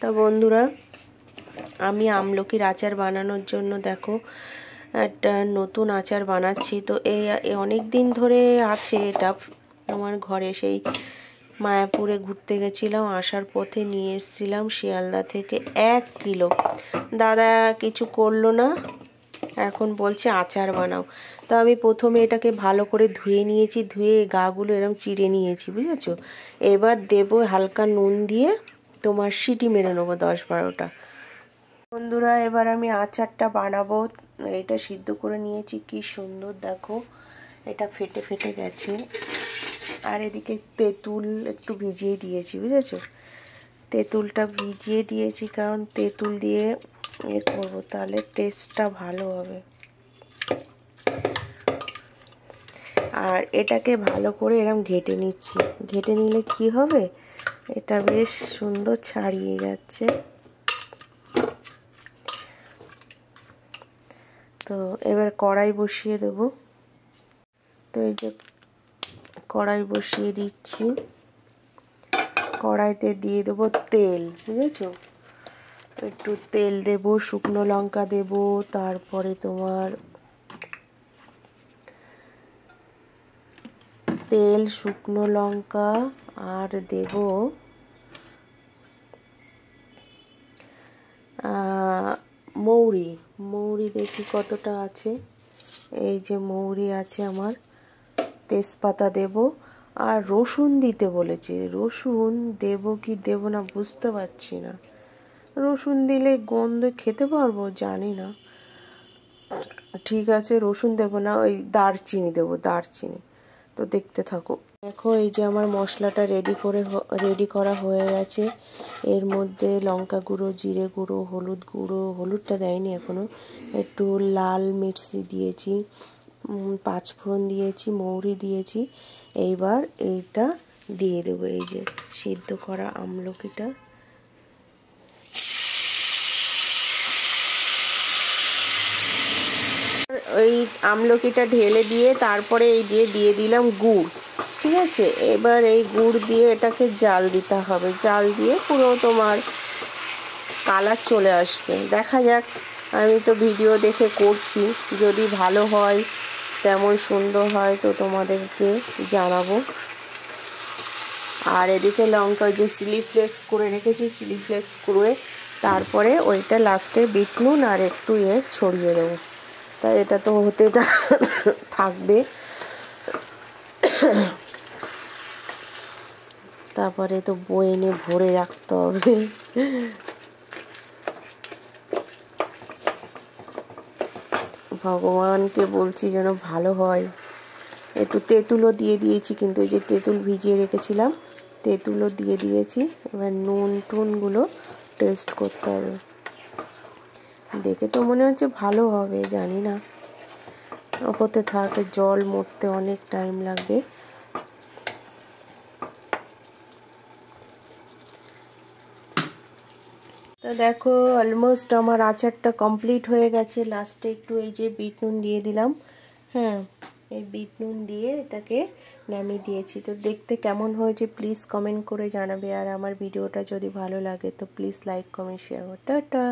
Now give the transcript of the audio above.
তা বন্ধুরা, আমি আমলকির আচার বানানোর জন্য দেখো একটা নতুন আচার বানাচ্ছি। তো এই অনেক দিন ধরে আছে এটা আমার ঘরে। সেই মায়াপুরে ঘুরতে গেছিলাম, আসার পথে নিয়ে এসেছিলাম শিয়ালদা থেকে 1 কিলো। দাদা কিছু করলো না, এখন বলছে আচার বানাও। তো আমি প্রথমে এটাকে ভালো করে ধুয়ে নিয়েছি, ধুয়ে গাগুলো এরকম চিড়ে নিয়েছি, বুঝেছো। এবার দেবো হালকা নুন দিয়ে, তোমার সিটি মেরে নেবো 10-12টা। বন্ধুরা, এবার আমি আচারটা বানাবো। এটা সিদ্ধ করে নিয়েছি, কি সুন্দর দেখো, এটা ফেটে ফেটে গেছে। আর এদিকে তেঁতুল একটু ভিজিয়ে দিয়েছি, বুঝেছো। তেঁতুলটা ভিজিয়ে দিয়েছি কারণ তেঁতুল দিয়ে করবো, তাহলে টেস্টটা ভালো হবে। আর এটাকে ভালো করে এরকম ঘেটে নিচ্ছি। ঘেটে নিলে কি হবে, এটা বেশ সুন্দর ছাড়িয়ে যাচ্ছে। তো এবার কড়াই বসিয়ে দেব। তো এই যে কড়াই বসিয়ে দিচ্ছি, কড়াইতে দিয়ে দেবো তেল, বুঝেছো। একটু তেল দেব, শুকনো লঙ্কা দেব, তারপরে তোমার তেল, শুকনো লঙ্কা, আর দেব মৌরি। মৌরি দেখি কতটা আছে, এই যে মৌরি আছে আমার। তেজপাতা দেব, আর রসুন দিতে বলেছে। রসুন দেব কি দেব না বুঝতে পারছি না। রসুন দিলে গন্ধ খেতে পারবো জানি না। ঠিক আছে, রসুন দেব না, ওই দারচিনি দেব, দারচিনি। তো দেখতে থাকো। দেখো, এই যে আমার মশলাটা রেডি করা হয়ে গেছে। এর মধ্যে লঙ্কা গুঁড়ো, জিরে গুঁড়ো, হলুদ গুঁড়ো, হলুদটা দেয়নি এখনো, একটু লাল মির্চি দিয়েছি, 5 ফোড়ন দিয়েছি, মৌরি দিয়েছি। এইবার এইটা দিয়ে দেবো, এই যে সিদ্ধ করা আমলকিটা। ওই আমলকিটা ঢেলে দিয়ে তারপরে এই দিয়ে দিলাম গুড়, ঠিক আছে। এবার এই গুড় দিয়ে এটাকে জাল দিতে হবে। জাল দিয়ে পুরো তোমার কালার চলে আসবে। দেখা যাক, আমি তো ভিডিও দেখে করছি, যদি ভালো হয়, তেমন সুন্দর হয় তো তোমাদেরকে জানাবো। আর এদিকে লঙ্কা যে চিলি ফ্লেক্স করে রেখেছি, চিলি ফ্লেক্স করে তারপরে ওইটা লাস্টে বিট নুন আর একটু ছড়িয়ে দেবো। তাই এটা তো হতে থাকবে। তারপরে তো বয়েনে ভরে রাখতে হবে। ভগবানকে বলছি যেন ভালো হয়। একটু তেঁতুলও দিয়ে দিয়েছি, কিন্তু এই যে তেঁতুল ভিজিয়ে রেখেছিলাম, তেঁতুলও দিয়ে দিয়েছি। এবার নুন টুনগুলো টেস্ট করতে হবে। দেখে তো মনে হচ্ছে ভালো হবে, জানি না। হতে থাকে, জল মরতে অনেক টাইম লাগবে। তো দেখো, অলমোস্ট আমার আচারটা কমপ্লিট হয়ে গেছে। লাস্টে একটু এই যে বিট নুন দিয়ে দিলাম। হ্যাঁ, এই বিট নুন দিয়ে এটাকে নামিয়ে দিয়েছি। তো দেখতে কেমন হয়েছে প্লিজ কমেন্ট করে জানাবে। আর আমার ভিডিওটা যদি ভালো লাগে তো please like, comment, share. Tata.